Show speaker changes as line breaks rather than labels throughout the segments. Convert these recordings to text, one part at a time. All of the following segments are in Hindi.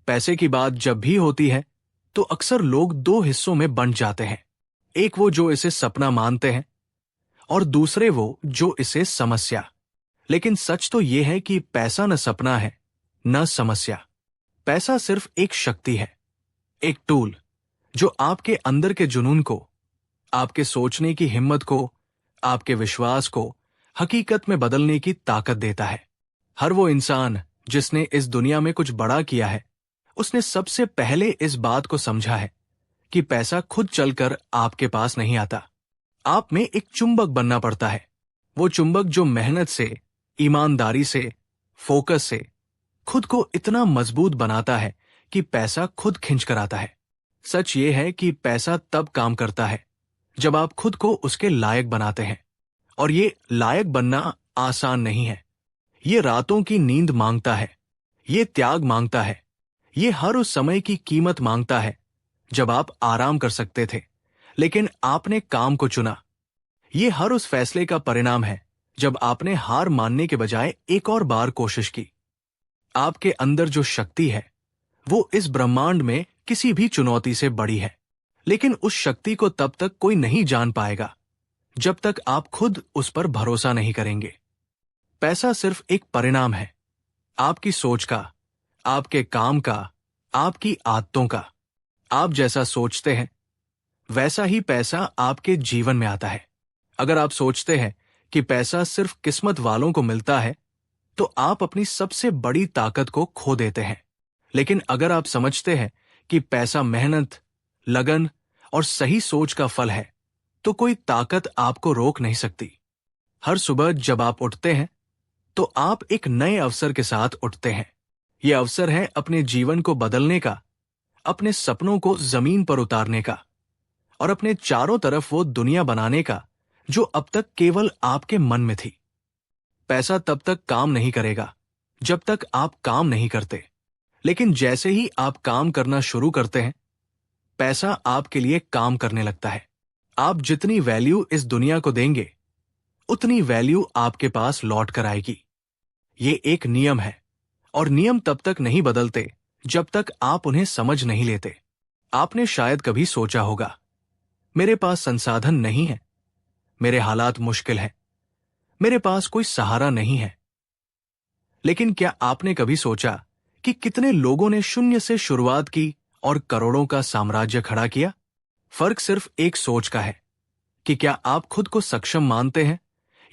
पैसे की बात जब भी होती है तो अक्सर लोग दो हिस्सों में बंट जाते हैं। एक वो जो इसे सपना मानते हैं और दूसरे वो जो इसे समस्या। लेकिन सच तो ये है कि पैसा न सपना है न समस्या। पैसा सिर्फ एक शक्ति है, एक टूल जो आपके अंदर के जुनून को, आपके सोचने की हिम्मत को, आपके विश्वास को हकीकत में बदलने की ताकत देता है। हर वो इंसान जिसने इस दुनिया में कुछ बड़ा किया है, उसने सबसे पहले इस बात को समझा है कि पैसा खुद चलकर आपके पास नहीं आता। आप में एक चुंबक बनना पड़ता है। वो चुंबक जो मेहनत से, ईमानदारी से, फोकस से खुद को इतना मजबूत बनाता है कि पैसा खुद खिंच कर आता है। सच ये है कि पैसा तब काम करता है जब आप खुद को उसके लायक बनाते हैं। और ये लायक बनना आसान नहीं है। ये रातों की नींद मांगता है, ये त्याग मांगता है, ये हर उस समय की कीमत मांगता है जब आप आराम कर सकते थे लेकिन आपने काम को चुना। ये हर उस फैसले का परिणाम है जब आपने हार मानने के बजाय एक और बार कोशिश की। आपके अंदर जो शक्ति है वो इस ब्रह्मांड में किसी भी चुनौती से बड़ी है। लेकिन उस शक्ति को तब तक कोई नहीं जान पाएगा जब तक आप खुद उस पर भरोसा नहीं करेंगे। पैसा सिर्फ एक परिणाम है, आपकी सोच का, आपके काम का, आपकी आदतों का। आप जैसा सोचते हैं वैसा ही पैसा आपके जीवन में आता है। अगर आप सोचते हैं कि पैसा सिर्फ किस्मत वालों को मिलता है तो आप अपनी सबसे बड़ी ताकत को खो देते हैं। लेकिन अगर आप समझते हैं कि पैसा मेहनत, लगन और सही सोच का फल है तो कोई ताकत आपको रोक नहीं सकती। हर सुबह जब आप उठते हैं तो आप एक नए अवसर के साथ उठते हैं। यह अवसर है अपने जीवन को बदलने का, अपने सपनों को जमीन पर उतारने का और अपने चारों तरफ वो दुनिया बनाने का जो अब तक केवल आपके मन में थी। पैसा तब तक काम नहीं करेगा जब तक आप काम नहीं करते। लेकिन जैसे ही आप काम करना शुरू करते हैं, पैसा आपके लिए काम करने लगता है। आप जितनी वैल्यू इस दुनिया को देंगे, उतनी वैल्यू आपके पास लौट कर आएगी। ये एक नियम है और नियम तब तक नहीं बदलते जब तक आप उन्हें समझ नहीं लेते। आपने शायद कभी सोचा होगा, मेरे पास संसाधन नहीं है, मेरे हालात मुश्किल हैं, मेरे पास कोई सहारा नहीं है। लेकिन क्या आपने कभी सोचा कि कितने लोगों ने शून्य से शुरुआत की और करोड़ों का साम्राज्य खड़ा किया? फर्क सिर्फ एक सोच का है कि क्या आप खुद को सक्षम मानते हैं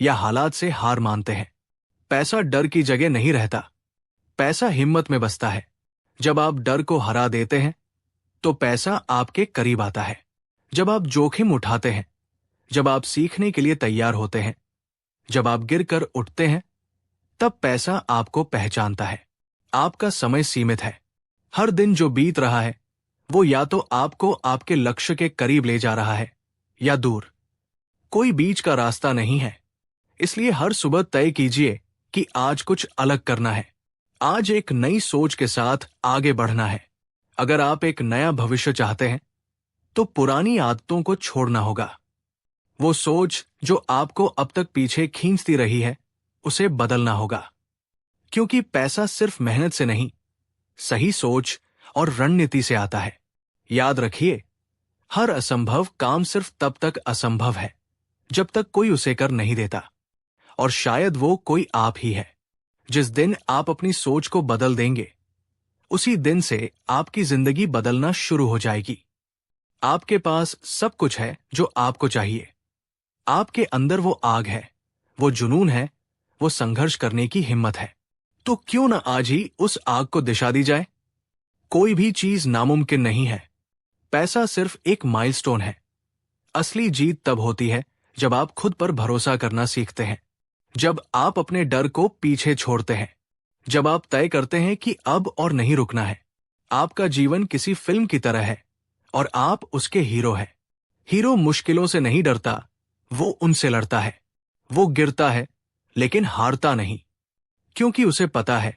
या हालात से हार मानते हैं। पैसा डर की जगह नहीं रहता, पैसा हिम्मत में बसता है। जब आप डर को हरा देते हैं तो पैसा आपके करीब आता है। जब आप जोखिम उठाते हैं, जब आप सीखने के लिए तैयार होते हैं, जब आप गिरकर उठते हैं, तब पैसा आपको पहचानता है। आपका समय सीमित है। हर दिन जो बीत रहा है वो या तो आपको आपके लक्ष्य के करीब ले जा रहा है या दूर। कोई बीच का रास्ता नहीं है। इसलिए हर सुबह तय कीजिए कि आज कुछ अलग करना है। आज एक नई सोच के साथ आगे बढ़ना है। अगर आप एक नया भविष्य चाहते हैं तो पुरानी आदतों को छोड़ना होगा। वो सोच जो आपको अब तक पीछे खींचती रही है, उसे बदलना होगा। क्योंकि पैसा सिर्फ मेहनत से नहीं, सही सोच और रणनीति से आता है। याद रखिए, हर असंभव काम सिर्फ तब तक असंभव है जब तक कोई उसे कर नहीं देता। और शायद वो कोई आप ही है। जिस दिन आप अपनी सोच को बदल देंगे, उसी दिन से आपकी जिंदगी बदलना शुरू हो जाएगी। आपके पास सब कुछ है जो आपको चाहिए। आपके अंदर वो आग है, वो जुनून है, वो संघर्ष करने की हिम्मत है। तो क्यों न आज ही उस आग को दिशा दी जाए। कोई भी चीज नामुमकिन नहीं है। पैसा सिर्फ एक माइलस्टोन है। असली जीत तब होती है जब आप खुद पर भरोसा करना सीखते हैं, जब आप अपने डर को पीछे छोड़ते हैं, जब आप तय करते हैं कि अब और नहीं रुकना है। आपका जीवन किसी फिल्म की तरह है और आप उसके हीरो हैं। हीरो मुश्किलों से नहीं डरता, वो उनसे लड़ता है। वो गिरता है लेकिन हारता नहीं, क्योंकि उसे पता है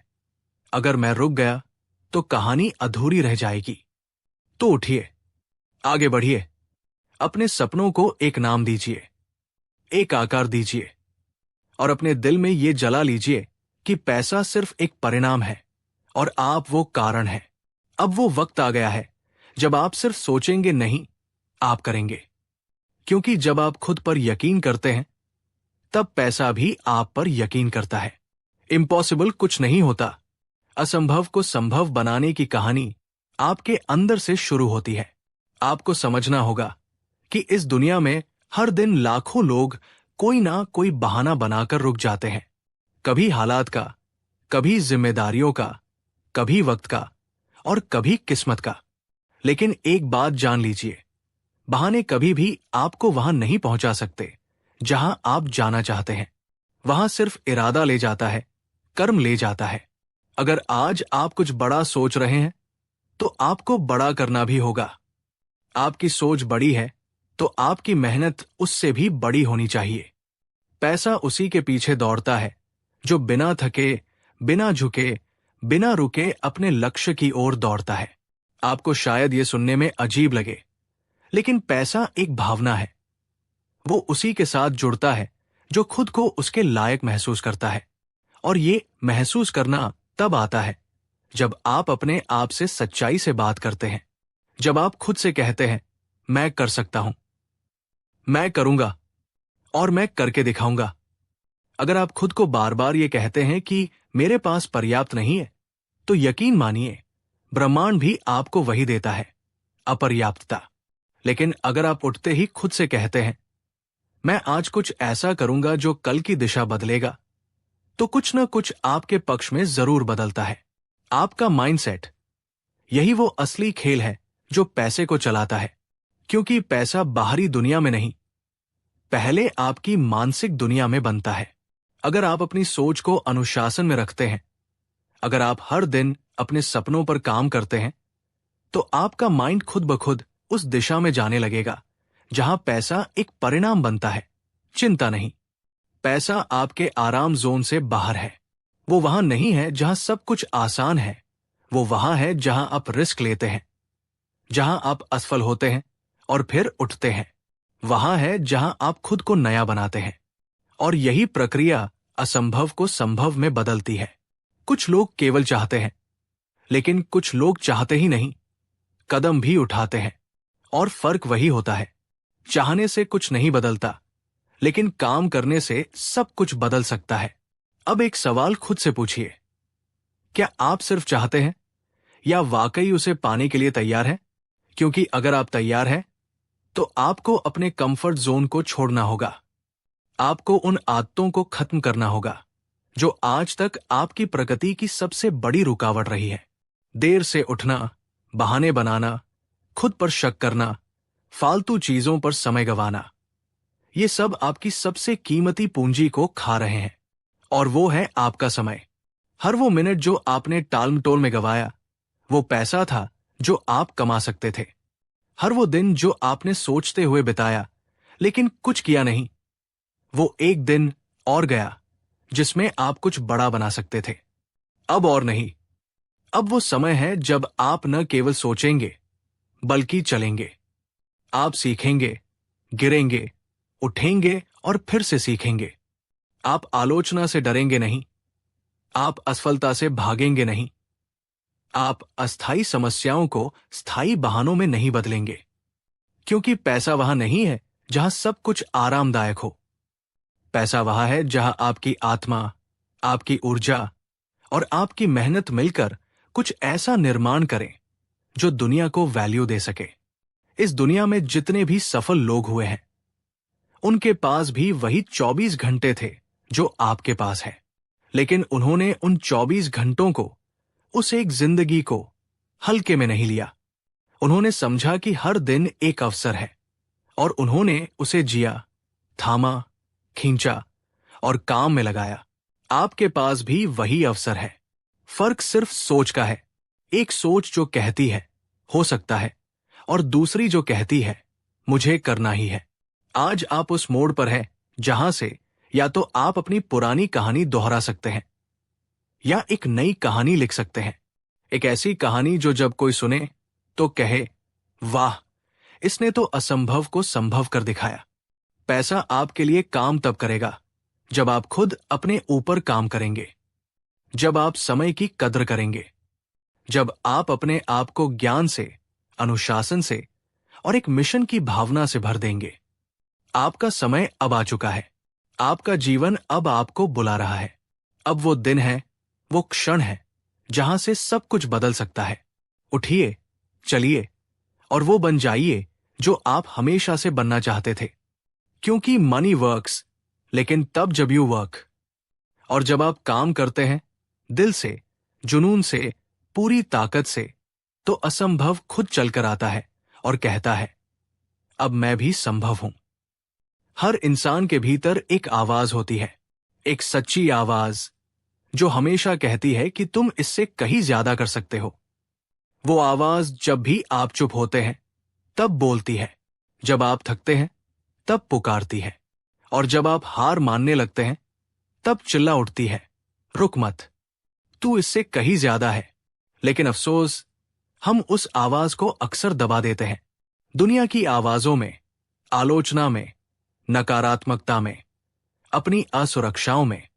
अगर मैं रुक गया तो कहानी अधूरी रह जाएगी। तो उठिए, आगे बढ़िए, अपने सपनों को एक नाम दीजिए, एक आकार दीजिए और अपने दिल में ये जला लीजिए कि पैसा सिर्फ एक परिणाम है और आप वो कारण है। अब वो वक्त आ गया है जब आप सिर्फ सोचेंगे नहीं, आप करेंगे। क्योंकि जब आप खुद पर यकीन करते हैं, तब पैसा भी आप पर यकीन करता है। इम्पॉसिबल कुछ नहीं होता। असंभव को संभव बनाने की कहानी आपके अंदर से शुरू होती है। आपको समझना होगा कि इस दुनिया में हर दिन लाखों लोग कोई ना कोई बहाना बनाकर रुक जाते हैं। कभी हालात का, कभी जिम्मेदारियों का, कभी वक्त का और कभी किस्मत का। लेकिन एक बात जान लीजिए, बहाने कभी भी आपको वहां नहीं पहुंचा सकते जहां आप जाना चाहते हैं। वहां सिर्फ इरादा ले जाता है, कर्म ले जाता है। अगर आज आप कुछ बड़ा सोच रहे हैं, तो आपको बड़ा करना भी होगा। आपकी सोच बड़ी है, तो आपकी मेहनत उससे भी बड़ी होनी चाहिए। पैसा उसी के पीछे दौड़ता है जो बिना थके, बिना झुके, बिना रुके अपने लक्ष्य की ओर दौड़ता है। आपको शायद ये सुनने में अजीब लगे, लेकिन पैसा एक भावना है। वो उसी के साथ जुड़ता है जो खुद को उसके लायक महसूस करता है। और ये महसूस करना तब आता है जब आप अपने आप से सच्चाई से बात करते हैं। जब आप खुद से कहते हैं, मैं कर सकता हूं, मैं करूंगा और मैं करके दिखाऊंगा। अगर आप खुद को बार बार ये कहते हैं कि मेरे पास पर्याप्त नहीं है, तो यकीन मानिए, ब्रह्मांड भी आपको वही देता है, अपर्याप्तता। लेकिन अगर आप उठते ही खुद से कहते हैं, मैं आज कुछ ऐसा करूंगा जो कल की दिशा बदलेगा, तो कुछ न कुछ आपके पक्ष में जरूर बदलता है। आपका माइंडसेट, यही वो असली खेल है जो पैसे को चलाता है। क्योंकि पैसा बाहरी दुनिया में नहीं, पहले आपकी मानसिक दुनिया में बनता है। अगर आप अपनी सोच को अनुशासन में रखते हैं, अगर आप हर दिन अपने सपनों पर काम करते हैं, तो आपका माइंड खुद ब खुद उस दिशा में जाने लगेगा जहां पैसा एक परिणाम बनता है, चिंता नहीं। पैसा आपके आराम जोन से बाहर है। वो वहां नहीं है जहां सब कुछ आसान है। वो वहां है जहां आप रिस्क लेते हैं, जहां आप असफल होते हैं और फिर उठते हैं। वहां है जहां आप खुद को नया बनाते हैं। और यही प्रक्रिया असंभव को संभव में बदलती है। कुछ लोग केवल चाहते हैं, लेकिन कुछ लोग चाहते ही नहीं, कदम भी उठाते हैं। और फर्क वही होता है, चाहने से कुछ नहीं बदलता, लेकिन काम करने से सब कुछ बदल सकता है। अब एक सवाल खुद से पूछिए, क्या आप सिर्फ चाहते हैं या वाकई उसे पाने के लिए तैयार हैं? क्योंकि अगर आप तैयार हैं, तो आपको अपने कंफर्ट जोन को छोड़ना होगा। आपको उन आदतों को खत्म करना होगा जो आज तक आपकी प्रगति की सबसे बड़ी रुकावट रही है। देर से उठना, बहाने बनाना, खुद पर शक करना, फालतू चीजों पर समय गंवाना, ये सब आपकी सबसे कीमती पूंजी को खा रहे हैं। और वो है आपका समय। हर वो मिनट जो आपने टालमटोल में गंवाया, वो पैसा था जो आप कमा सकते थे। हर वो दिन जो आपने सोचते हुए बिताया लेकिन कुछ किया नहीं, वो एक दिन और गया जिसमें आप कुछ बड़ा बना सकते थे। अब और नहीं, अब वो समय है जब आप न केवल सोचेंगे बल्कि चलेंगे। आप सीखेंगे, गिरेंगे, उठेंगे और फिर से सीखेंगे। आप आलोचना से डरेंगे नहीं, आप असफलता से भागेंगे नहीं, आप अस्थायी समस्याओं को स्थायी बहानों में नहीं बदलेंगे। क्योंकि पैसा वहां नहीं है जहां सब कुछ आरामदायक हो। पैसा वहां है जहां आपकी आत्मा, आपकी ऊर्जा और आपकी मेहनत मिलकर कुछ ऐसा निर्माण करें जो दुनिया को वैल्यू दे सके। इस दुनिया में जितने भी सफल लोग हुए हैं, उनके पास भी वही 24 घंटे थे जो आपके पास है। लेकिन उन्होंने उन 24 घंटों को, उस एक जिंदगी को हल्के में नहीं लिया। उन्होंने समझा कि हर दिन एक अवसर है और उन्होंने उसे जिया, थामा, खींचा और काम में लगाया। आपके पास भी वही अवसर है। फर्क सिर्फ सोच का है। एक सोच जो कहती है हो सकता है, और दूसरी जो कहती है मुझे करना ही है। आज आप उस मोड़ पर हैं जहां से या तो आप अपनी पुरानी कहानी दोहरा सकते हैं या एक नई कहानी लिख सकते हैं। एक ऐसी कहानी जो जब कोई सुने तो कहे, वाह, इसने तो असंभव को संभव कर दिखाया। पैसा आपके लिए काम तब करेगा जब आप खुद अपने ऊपर काम करेंगे, जब आप समय की कद्र करेंगे, जब आप अपने आप को ज्ञान से, अनुशासन से और एक मिशन की भावना से भर देंगे। आपका समय अब आ चुका है। आपका जीवन अब आपको बुला रहा है। अब वो दिन है, वो क्षण है जहां से सब कुछ बदल सकता है। उठिए, चलिए और वो बन जाइए जो आप हमेशा से बनना चाहते थे। क्योंकि मनी वर्क्स, लेकिन तब जब यू वर्क। और जब आप काम करते हैं दिल से, जुनून से, पूरी ताकत से, तो असंभव खुद चलकर आता है और कहता है, अब मैं भी संभव हूं। हर इंसान के भीतर एक आवाज होती है, एक सच्ची आवाज जो हमेशा कहती है कि तुम इससे कहीं ज्यादा कर सकते हो। वो आवाज जब भी आप चुप होते हैं तब बोलती है, जब आप थकते हैं तब पुकारती है, और जब आप हार मानने लगते हैं तब चिल्ला उठती है, रुक मत, तू इससे कहीं ज्यादा है। लेकिन अफसोस, हम उस आवाज को अक्सर दबा देते हैं। दुनिया की आवाजों में, आलोचना में, नकारात्मकता में, अपनी असुरक्षाओं में।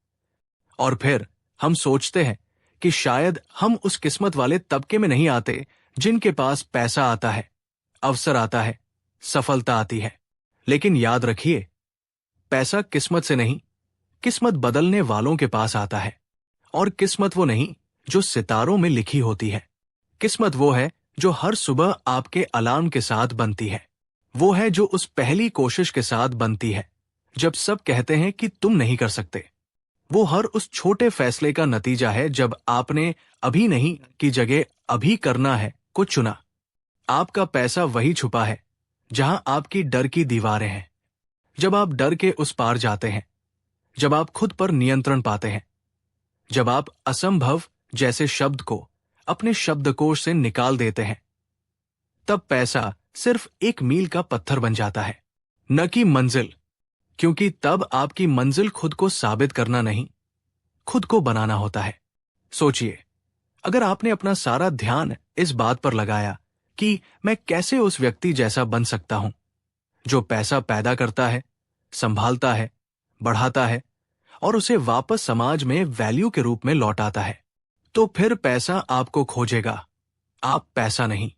और फिर हम सोचते हैं कि शायद हम उस किस्मत वाले तबके में नहीं आते जिनके पास पैसा आता है, अवसर आता है, सफलता आती है। लेकिन याद रखिए, पैसा किस्मत से नहीं, किस्मत बदलने वालों के पास आता है। और किस्मत वो नहीं जो सितारों में लिखी होती है। किस्मत वो है जो हर सुबह आपके अलार्म के साथ बनती है। वो है जो उस पहली कोशिश के साथ बनती है जब सब कहते हैं कि तुम नहीं कर सकते। वो हर उस छोटे फैसले का नतीजा है जब आपने अभी नहीं की जगह अभी करना है को चुना। आपका पैसा वही छुपा है जहां आपकी डर की दीवारें हैं। जब आप डर के उस पार जाते हैं, जब आप खुद पर नियंत्रण पाते हैं, जब आप असंभव जैसे शब्द को अपने शब्दकोश से निकाल देते हैं, तब पैसा सिर्फ एक मील का पत्थर बन जाता है, न कि मंजिल। क्योंकि तब आपकी मंजिल खुद को साबित करना नहीं, खुद को बनाना होता है। सोचिए, अगर आपने अपना सारा ध्यान इस बात पर लगाया कि मैं कैसे उस व्यक्ति जैसा बन सकता हूं जो पैसा पैदा करता है, संभालता है, बढ़ाता है और उसे वापस समाज में वैल्यू के रूप में लौटाता है, तो फिर पैसा आपको खोजेगा, आप पैसा नहीं।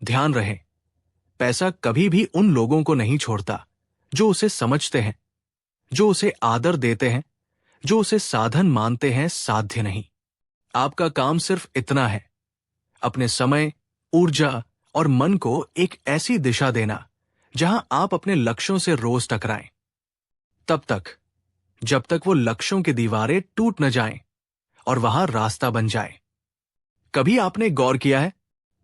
ध्यान रहे, पैसा कभी भी उन लोगों को नहीं छोड़ता जो उसे समझते हैं, जो उसे आदर देते हैं, जो उसे साधन मानते हैं, साध्य नहीं। आपका काम सिर्फ इतना है, अपने समय, ऊर्जा और मन को एक ऐसी दिशा देना जहां आप अपने लक्ष्यों से रोज टकराएं। तब तक, जब तक वो लक्ष्यों की दीवारें टूट न जाएं और वहां रास्ता बन जाए। कभी आपने गौर किया है,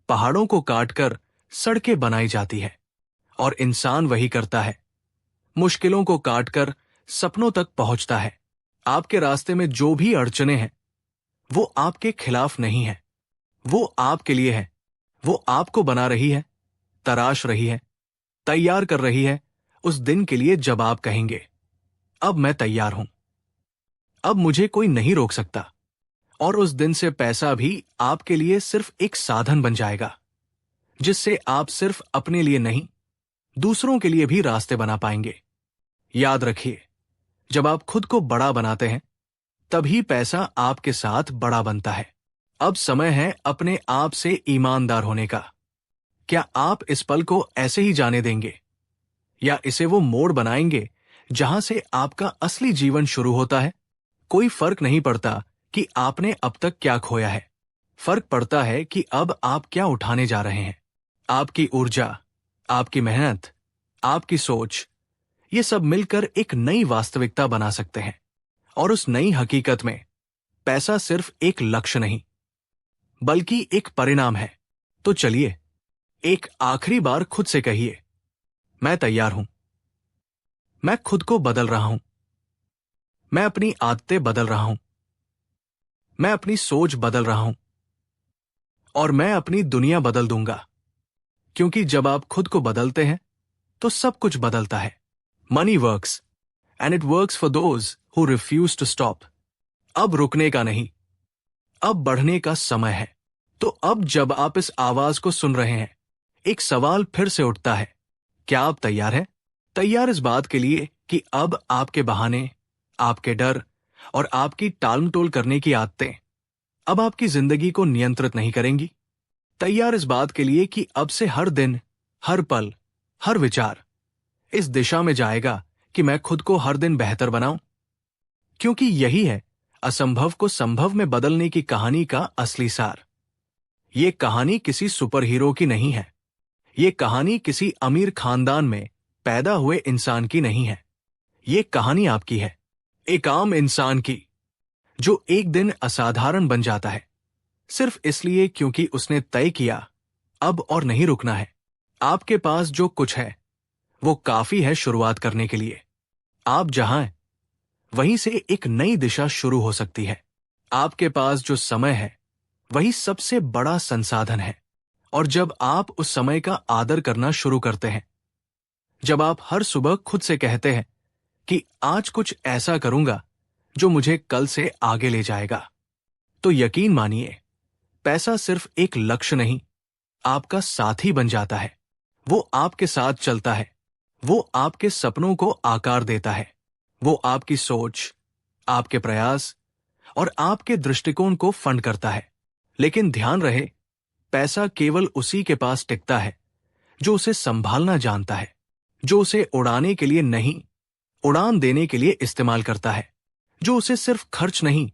पहाड़ों को काटकर सड़कें बनाई जाती है और इंसान वही करता है, मुश्किलों को काटकर सपनों तक पहुंचता है। आपके रास्ते में जो भी अड़चने हैं वो आपके खिलाफ नहीं है, वो आपके लिए है। वो आपको बना रही है, तराश रही है, तैयार कर रही है उस दिन के लिए जब आप कहेंगे, अब मैं तैयार हूं, अब मुझे कोई नहीं रोक सकता। और उस दिन से पैसा भी आपके लिए सिर्फ एक साधन बन जाएगा, जिससे आप सिर्फ अपने लिए नहीं, दूसरों के लिए भी रास्ते बना पाएंगे। याद रखिए, जब आप खुद को बड़ा बनाते हैं तभी पैसा आपके साथ बड़ा बनता है। अब समय है अपने आप से ईमानदार होने का। क्या आप इस पल को ऐसे ही जाने देंगे या इसे वो मोड़ बनाएंगे जहां से आपका असली जीवन शुरू होता है? कोई फर्क नहीं पड़ता कि आपने अब तक क्या खोया है, फर्क पड़ता है कि अब आप क्या उठाने जा रहे हैं। आपकी ऊर्जा, आपकी मेहनत, आपकी सोच, ये सब मिलकर एक नई वास्तविकता बना सकते हैं। और उस नई हकीकत में पैसा सिर्फ एक लक्ष्य नहीं बल्कि एक परिणाम है। तो चलिए, एक आखिरी बार खुद से कहिए, मैं तैयार हूं, मैं खुद को बदल रहा हूं, मैं अपनी आदतें बदल रहा हूं, मैं अपनी सोच बदल रहा हूं और मैं अपनी दुनिया बदल दूंगा। क्योंकि जब आप खुद को बदलते हैं तो सब कुछ बदलता है। Money works and it works for those who refuse to stop. अब रुकने का नहीं, अब बढ़ने का समय है। तो अब जब आप इस आवाज को सुन रहे हैं, एक सवाल फिर से उठता है, क्या आप तैयार हैं? तैयार इस बात के लिए कि अब आपके बहाने, आपके डर और आपकी टालमटोल करने की आदतें अब आपकी जिंदगी को नियंत्रित नहीं करेंगी। तैयार इस बात के लिए कि अब से हर दिन, हर पल, हर विचार इस दिशा में जाएगा कि मैं खुद को हर दिन बेहतर बनाऊं। क्योंकि यही है असंभव को संभव में बदलने की कहानी का असली सार। ये कहानी किसी सुपर हीरो की नहीं है। ये कहानी किसी अमीर खानदान में पैदा हुए इंसान की नहीं है। ये कहानी आपकी है, एक आम इंसान की, जो एक दिन असाधारण बन जाता है सिर्फ इसलिए क्योंकि उसने तय किया अब और नहीं रुकना है। आपके पास जो कुछ है वो काफी है शुरुआत करने के लिए। आप जहां हैं वहीं से एक नई दिशा शुरू हो सकती है। आपके पास जो समय है वही सबसे बड़ा संसाधन है। और जब आप उस समय का आदर करना शुरू करते हैं, जब आप हर सुबह खुद से कहते हैं कि आज कुछ ऐसा करूंगा जो मुझे कल से आगे ले जाएगा, तो यकीन मानिए पैसा सिर्फ एक लक्ष्य नहीं, आपका साथी बन जाता है। वो आपके साथ चलता है, वो आपके सपनों को आकार देता है, वो आपकी सोच, आपके प्रयास और आपके दृष्टिकोण को फंड करता है। लेकिन ध्यान रहे, पैसा केवल उसी के पास टिकता है जो उसे संभालना जानता है, जो उसे उड़ाने के लिए नहीं, उड़ान देने के लिए इस्तेमाल करता है, जो उसे सिर्फ खर्च नहीं,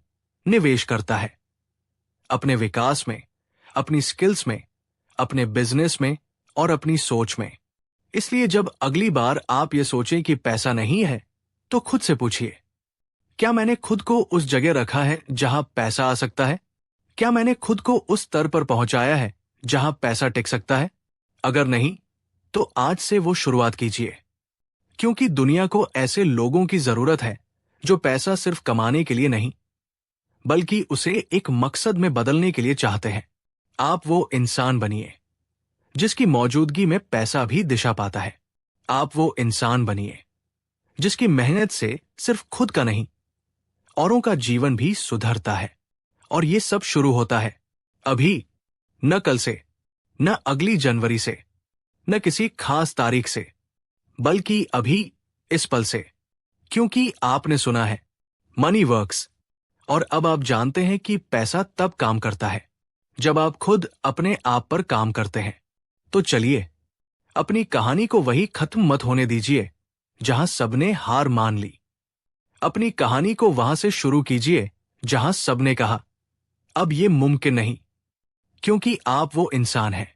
निवेश करता है। अपने विकास में, अपनी स्किल्स में, अपने बिजनेस में और अपनी सोच में। इसलिए जब अगली बार आप ये सोचें कि पैसा नहीं है, तो खुद से पूछिए, क्या मैंने खुद को उस जगह रखा है जहां पैसा आ सकता है? क्या मैंने खुद को उस स्तर पर पहुंचाया है जहां पैसा टिक सकता है? अगर नहीं, तो आज से वो शुरुआत कीजिए। क्योंकि दुनिया को ऐसे लोगों की जरूरत है जो पैसा सिर्फ कमाने के लिए नहीं, बल्कि उसे एक मकसद में बदलने के लिए चाहते हैं। आप वो इंसान बनिए जिसकी मौजूदगी में पैसा भी दिशा पाता है। आप वो इंसान बनिए जिसकी मेहनत से सिर्फ खुद का नहीं, औरों का जीवन भी सुधरता है। और ये सब शुरू होता है अभी, न कल से, न अगली जनवरी से, न किसी खास तारीख से, बल्कि अभी, इस पल से। क्योंकि आपने सुना है मनी वर्क्स, और अब आप जानते हैं कि पैसा तब काम करता है जब आप खुद अपने आप पर काम करते हैं। तो चलिए, अपनी कहानी को वही खत्म मत होने दीजिए जहां सबने हार मान ली। अपनी कहानी को वहां से शुरू कीजिए जहां सबने कहा अब ये मुमकिन नहीं। क्योंकि आप वो इंसान हैं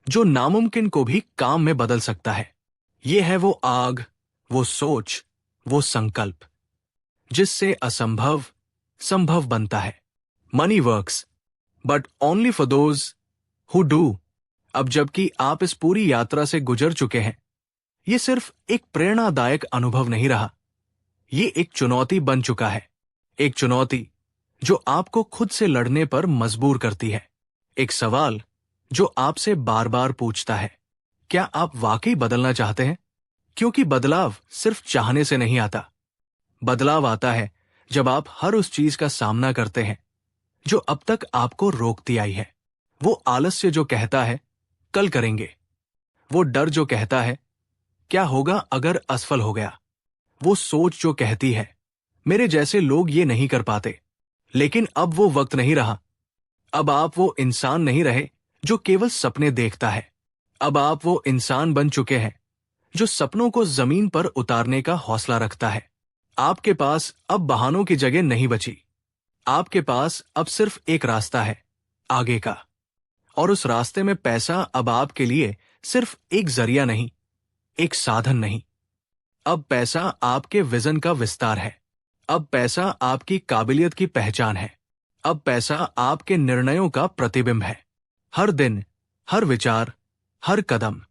जो नामुमकिन को भी काम में बदल सकता है। ये है वो आग, वो सोच, वो संकल्प जिससे असंभव संभव बनता है। Money works but only for those who do. अब जबकि आप इस पूरी यात्रा से गुजर चुके हैं, ये सिर्फ एक प्रेरणादायक अनुभव नहीं रहा, ये एक चुनौती बन चुका है। एक चुनौती जो आपको खुद से लड़ने पर मजबूर करती है। एक सवाल जो आपसे बार बार पूछता है, क्या आप वाकई बदलना चाहते हैं? क्योंकि बदलाव सिर्फ चाहने से नहीं आता। बदलाव आता है जब आप हर उस चीज का सामना करते हैं जो अब तक आपको रोकती आई है। वो आलस्य जो कहता है कल करेंगे, वो डर जो कहता है क्या होगा अगर असफल हो गया, वो सोच जो कहती है मेरे जैसे लोग ये नहीं कर पाते। लेकिन अब वो वक्त नहीं रहा। अब आप वो इंसान नहीं रहे जो केवल सपने देखता है। अब आप वो इंसान बन चुके हैं जो सपनों को जमीन पर उतारने का हौसला रखता है। आपके पास अब बहानों की जगह नहीं बची। आपके पास अब सिर्फ एक रास्ता है, आगे का। और उस रास्ते में पैसा अब आपके लिए सिर्फ एक जरिया नहीं, एक साधन नहीं। अब पैसा आपके विजन का विस्तार है। अब पैसा आपकी काबिलियत की पहचान है। अब पैसा आपके निर्णयों का प्रतिबिंब है। हर दिन, हर विचार, हर कदम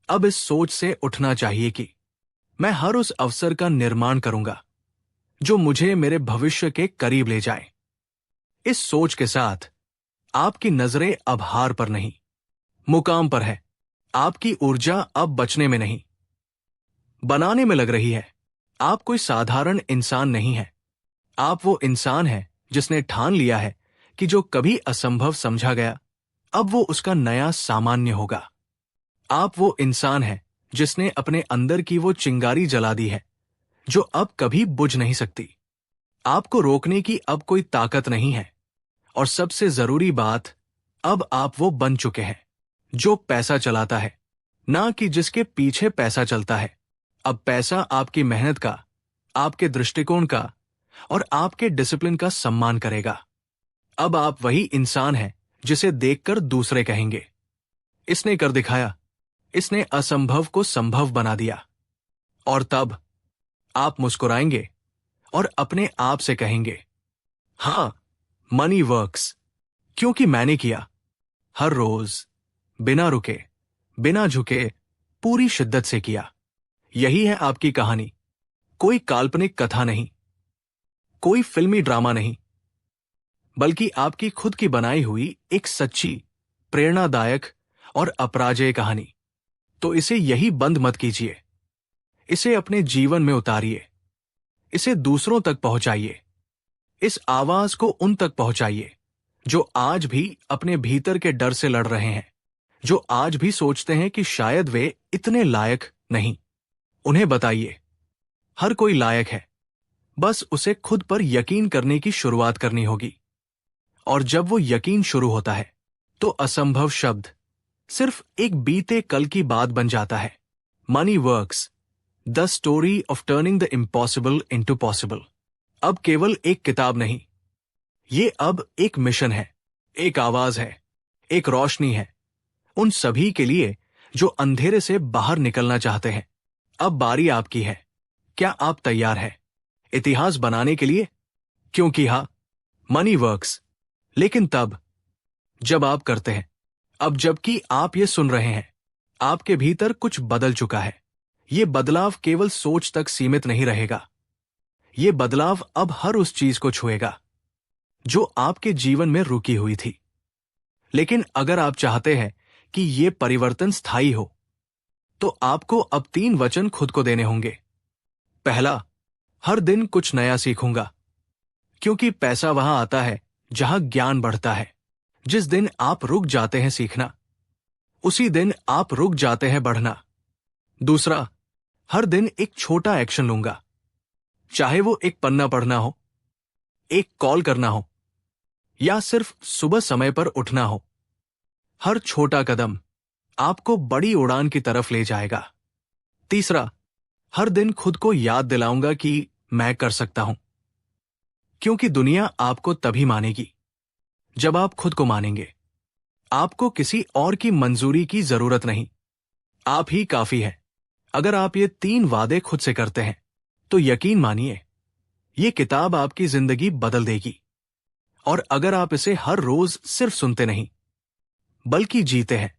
अब इस सोच से उठना चाहिए कि मैं हर उस अवसर का निर्माण करूंगा जो मुझे मेरे भविष्य के करीब ले जाए। इस सोच के साथ आपकी नजरें अब हार पर नहीं, मुकाम पर है। आपकी ऊर्जा अब बचने में नहीं, बनाने में लग रही है। आप कोई साधारण इंसान नहीं है। आप वो इंसान है जिसने ठान लिया है कि जो कभी असंभव समझा गया, अब वो उसका नया सामान्य होगा। आप वो इंसान है जिसने अपने अंदर की वो चिंगारी जला दी है जो अब कभी बुझ नहीं सकती। आपको रोकने की अब कोई ताकत नहीं है और सबसे जरूरी बात, अब आप वो बन चुके हैं जो पैसा चलाता है, ना कि जिसके पीछे पैसा चलता है। अब पैसा आपकी मेहनत का, आपके दृष्टिकोण का और आपके डिसिप्लिन का सम्मान करेगा। अब आप वही इंसान हैं जिसे देखकर दूसरे कहेंगे, इसने कर दिखाया, इसने असंभव को संभव बना दिया। और तब आप मुस्कुराएंगे और अपने आप से कहेंगे, हां, मनी वर्क्स, क्योंकि मैंने किया, हर रोज, बिना रुके, बिना झुके, पूरी शिद्दत से किया। यही है आपकी कहानी, कोई काल्पनिक कथा नहीं, कोई फिल्मी ड्रामा नहीं, बल्कि आपकी खुद की बनाई हुई एक सच्ची, प्रेरणादायक और अपराजेय कहानी। तो इसे यही बंद मत कीजिए, इसे अपने जीवन में उतारिए, इसे दूसरों तक पहुंचाइए, इस आवाज को उन तक पहुंचाइए जो आज भी अपने भीतर के डर से लड़ रहे हैं, जो आज भी सोचते हैं कि शायद वे इतने लायक नहीं। उन्हें बताइए, हर कोई लायक है, बस उसे खुद पर यकीन करने की शुरुआत करनी होगी। और जब वो यकीन शुरू होता है तो असंभव शब्द सिर्फ एक बीते कल की बात बन जाता है। Money works, the story of turning the impossible into possible. अब केवल एक किताब नहीं, ये अब एक मिशन है, एक आवाज है, एक रोशनी है, उन सभी के लिए जो अंधेरे से बाहर निकलना चाहते हैं। अब बारी आपकी है। क्या आप तैयार हैं इतिहास बनाने के लिए? क्योंकि हाँ, मनी वर्क्स, लेकिन तब जब आप करते हैं। अब जबकि आप ये सुन रहे हैं, आपके भीतर कुछ बदल चुका है। ये बदलाव केवल सोच तक सीमित नहीं रहेगा, ये बदलाव अब हर उस चीज को छुएगा जो आपके जीवन में रुकी हुई थी। लेकिन अगर आप चाहते हैं कि ये परिवर्तन स्थायी हो, तो आपको अब 3 वचन खुद को देने होंगे। पहला, हर दिन कुछ नया सीखूंगा, क्योंकि पैसा वहां आता है जहां ज्ञान बढ़ता है। जिस दिन आप रुक जाते हैं सीखना, उसी दिन आप रुक जाते हैं बढ़ना। दूसरा, हर दिन एक छोटा एक्शन लूंगा, चाहे वो एक पन्ना पढ़ना हो, एक कॉल करना हो, या सिर्फ सुबह समय पर उठना हो। हर छोटा कदम आपको बड़ी उड़ान की तरफ ले जाएगा। तीसरा, हर दिन खुद को याद दिलाऊंगा कि मैं कर सकता हूं, क्योंकि दुनिया आपको तभी मानेगी जब आप खुद को मानेंगे। आपको किसी और की मंजूरी की जरूरत नहीं, आप ही काफी है। अगर आप ये 3 वादे खुद से करते हैं तो यकीन मानिए, ये किताब आपकी जिंदगी बदल देगी। और अगर आप इसे हर रोज सिर्फ सुनते नहीं बल्कि जीते हैं,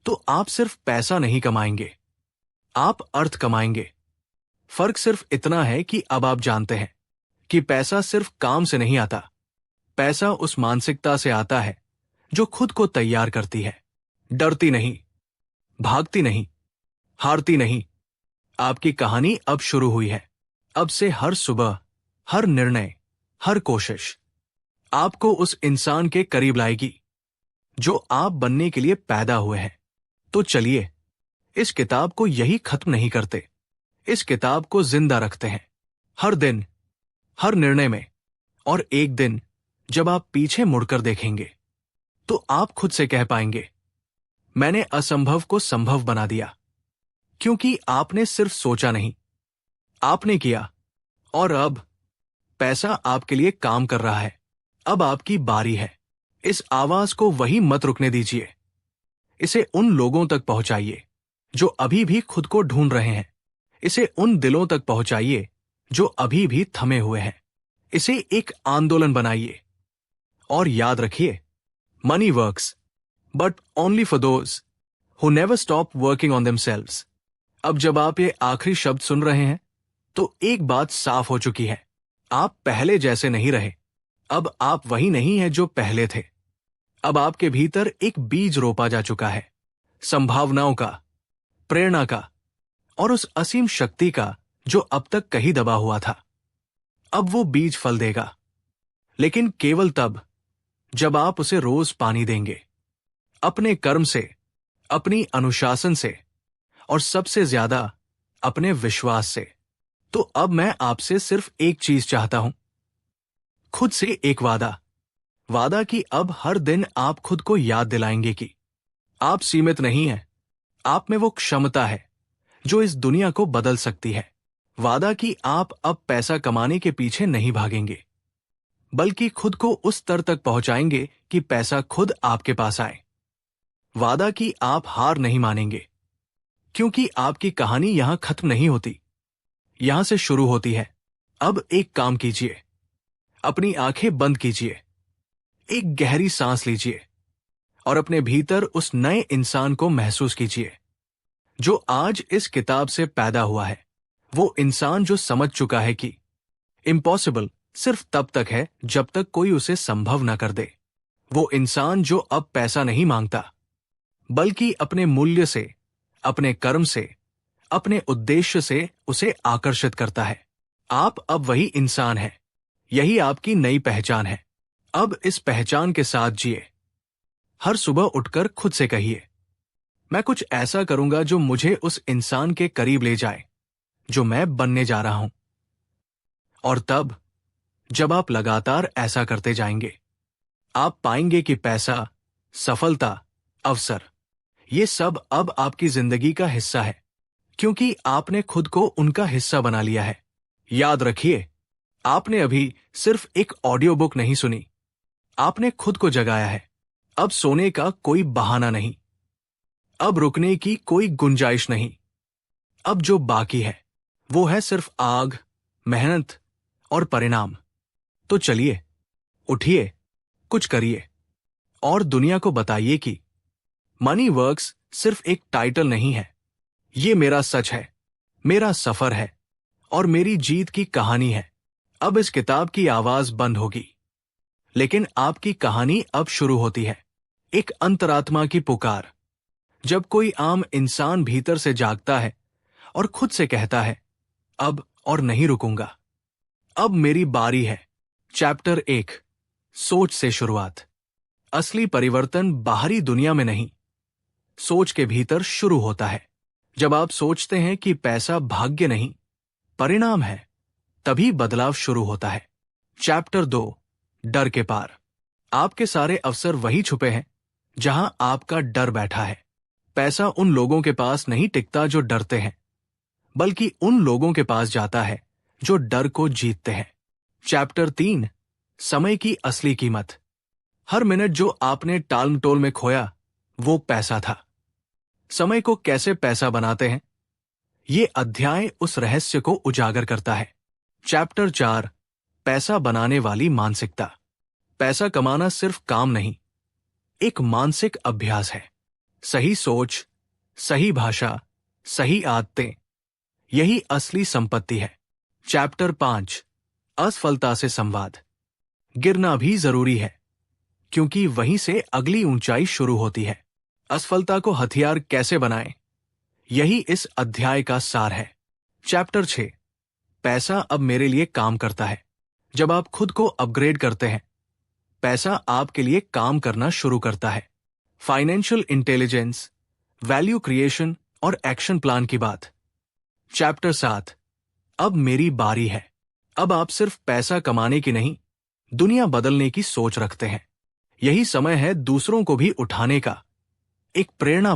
तो आप सिर्फ पैसा नहीं कमाएंगे, आप अर्थ कमाएंगे। फर्क सिर्फ इतना है कि अब आप जानते हैं कि पैसा सिर्फ काम से नहीं आता, पैसा उस मानसिकता से आता है जो खुद को तैयार करती है, डरती नहीं, भागती नहीं, हारती नहीं। आपकी कहानी अब शुरू हुई है। अब से हर सुबह, हर निर्णय, हर कोशिश आपको उस इंसान के करीब लाएगी जो आप बनने के लिए पैदा हुए हैं। तो चलिए, इस किताब को यही खत्म नहीं करते, इस किताब को जिंदा रखते हैं, हर दिन, हर निर्णय में। और एक दिन जब आप पीछे मुड़कर देखेंगे तो आप खुद से कह पाएंगे, मैंने असंभव को संभव बना दिया, क्योंकि आपने सिर्फ सोचा नहीं, आपने किया। और अब पैसा आपके लिए काम कर रहा है। अब आपकी बारी है। इस आवाज को वहीं मत रुकने दीजिए, इसे उन लोगों तक पहुंचाइए जो अभी भी खुद को ढूंढ रहे हैं, इसे उन दिलों तक पहुंचाइए जो अभी भी थमे हुए हैं। इसे एक आंदोलन बनाइए। और याद रखिए, money works, but only for those who never stop working on themselves. अब जब आप ये आखिरी शब्द सुन रहे हैं तो एक बात साफ हो चुकी है, आप पहले जैसे नहीं रहे। अब आप वही नहीं हैं जो पहले थे। अब आपके भीतर एक बीज रोपा जा चुका है, संभावनाओं का, प्रेरणा का और उस असीम शक्ति का जो अब तक कहीं दबा हुआ था। अब वो बीज फल देगा, लेकिन केवल तब जब आप उसे रोज पानी देंगे, अपने कर्म से, अपनी अनुशासन से और सबसे ज्यादा अपने विश्वास से। तो अब मैं आपसे सिर्फ एक चीज चाहता हूं, खुद से एक वादा, वादा कि अब हर दिन आप खुद को याद दिलाएंगे कि आप सीमित नहीं हैं। आप में वो क्षमता है जो इस दुनिया को बदल सकती है। वादा कि आप अब पैसा कमाने के पीछे नहीं भागेंगे, बल्कि खुद को उस स्तर तक पहुंचाएंगे कि पैसा खुद आपके पास आए। वादा कि आप हार नहीं मानेंगे, क्योंकि आपकी कहानी यहां खत्म नहीं होती, यहां से शुरू होती है। अब एक काम कीजिए, अपनी आंखें बंद कीजिए, एक गहरी सांस लीजिए और अपने भीतर उस नए इंसान को महसूस कीजिए जो आज इस किताब से पैदा हुआ है। वो इंसान जो समझ चुका है कि इम्पॉसिबल सिर्फ तब तक है जब तक कोई उसे संभव न कर दे। वो इंसान जो अब पैसा नहीं मांगता, बल्कि अपने मूल्य से, अपने कर्म से, अपने उद्देश्य से उसे आकर्षित करता है। आप अब वही इंसान हैं। यही आपकी नई पहचान है। अब इस पहचान के साथ जिए। हर सुबह उठकर खुद से कहिए, मैं कुछ ऐसा करूंगा जो मुझे उस इंसान के करीब ले जाए जो मैं बनने जा रहा हूं। और तब जब आप लगातार ऐसा करते जाएंगे, आप पाएंगे कि पैसा, सफलता, अवसर, ये सब अब आपकी जिंदगी का हिस्सा है, क्योंकि आपने खुद को उनका हिस्सा बना लिया है। याद रखिए, आपने अभी सिर्फ एक ऑडियो बुक नहीं सुनी, आपने खुद को जगाया है। अब सोने का कोई बहाना नहीं, अब रुकने की कोई गुंजाइश नहीं। अब जो बाकी है वो है सिर्फ आग, मेहनत और परिणाम। तो चलिए, उठिए, कुछ करिए और दुनिया को बताइए कि मनी वर्क्स सिर्फ एक टाइटल नहीं है। ये मेरा सच है, मेरा सफर है और मेरी जीत की कहानी है। अब इस किताब की आवाज बंद होगी, लेकिन आपकी कहानी अब शुरू होती है। एक अंतरात्मा की पुकार। जब कोई आम इंसान भीतर से जागता है और खुद से कहता है, अब और नहीं रुकूंगा, अब मेरी बारी है। चैप्टर 1, सोच से शुरुआत। असली परिवर्तन बाहरी दुनिया में नहीं, सोच के भीतर शुरू होता है। जब आप सोचते हैं कि पैसा भाग्य नहीं, परिणाम है, तभी बदलाव शुरू होता है। चैप्टर 2, डर के पार। आपके सारे अवसर वही छुपे हैं जहां आपका डर बैठा है। पैसा उन लोगों के पास नहीं टिकता जो डरते हैं, बल्कि उन लोगों के पास जाता है जो डर को जीतते हैं। चैप्टर 3, समय की असली कीमत। हर मिनट जो आपने टालमटोल में खोया, वो पैसा था। समय को कैसे पैसा बनाते हैं, ये अध्याय उस रहस्य को उजागर करता है। चैप्टर 4, पैसा बनाने वाली मानसिकता। पैसा कमाना सिर्फ काम नहीं, एक मानसिक अभ्यास है। सही सोच, सही भाषा, सही आदतें, यही असली संपत्ति है। चैप्टर 5, असफलता से संवाद। गिरना भी जरूरी है, क्योंकि वहीं से अगली ऊंचाई शुरू होती है। असफलता को हथियार कैसे बनाएं, यही इस अध्याय का सार है। चैप्टर 6, पैसा अब मेरे लिए काम करता है। जब आप खुद को अपग्रेड करते हैं, पैसा आपके लिए काम करना शुरू करता है। फाइनेंशियल इंटेलिजेंस, वैल्यू क्रिएशन और एक्शन प्लान की बात। चैप्टर 7, अब मेरी बारी है। अब आप सिर्फ पैसा कमाने की नहीं, दुनिया बदलने की सोच रखते हैं। यही समय है दूसरों को भी उठाने का, एक प्रेरणा